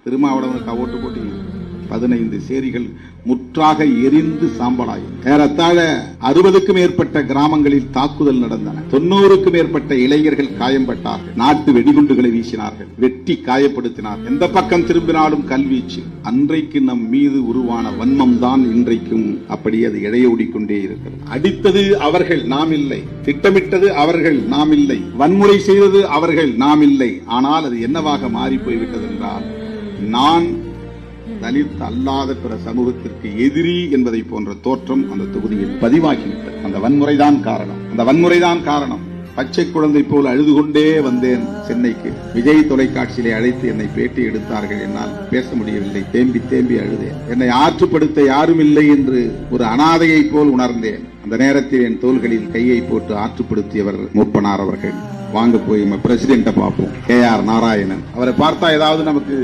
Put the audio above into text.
திருமாவளவனுக்கு ஓட்டு போட்டீங்க. 15 சேரிகள் முற்றாக எரிந்து சாம்பலாய். ஏறத்தாழ 60க்கும் மேற்பட்ட கிராமங்களில் தாக்குதல் நடந்தன. 90க்கும் மேற்பட்ட இளைஞர்கள் காயம்பட்டார்கள். நாட்டு வெடிகுண்டுகளை வீசினார்கள், வெட்டி காயப்படுத்தினார். எந்த பக்கம் திரும்பினாலும் கல்வீச்சு. அன்றைக்கு நம் மீது உருவான வன்மம் தான் இன்றைக்கும் அப்படி அது இழையோடிக்கொண்டே இருக்கிறது. அடித்தது அவர்கள், நாம் இல்லை. திட்டமிட்டது அவர்கள், நாம் இல்லை. வன்முறை செய்தது அவர்கள், நாம் இல்லை. ஆனால் அது என்னவாக மாறி போய்விட்டது என்றால், நான் தலித் அல்லாத பிற சமூகத்திற்கு எதிரி என்பதை போன்ற தோற்றம் அந்த தொகுதியில் பதிவாகிவிட்டது. அந்த வன்முறைதான் காரணம். அந்த வன்முறைதான் காரணம். பச்சை குழந்தை போல் அழுது கொண்டே வந்தேன் சென்னைக்கு. விஜய் தொலைக்காட்சியிலே அழைத்து என்னை பேட்டி எடுத்தார்கள். என்னால் பேச முடியவில்லை. தேம்பி தேம்பி அழுதேன். என்னை ஆற்றுப்படுத்த யாரும் இல்லை என்று ஒரு அனாதையை போல் உணர்ந்தேன். அந்த நேரத்தில் என் தோள்களில் கையை போட்டு ஆற்றுப்படுத்தியவர் மூப்பனார் அவர்கள். வாங்க போய் பிரசிடென்ட்டை பார்ப்போம். KR நாராயணன். அவரை பார்த்தா ஏதாவது நமக்கு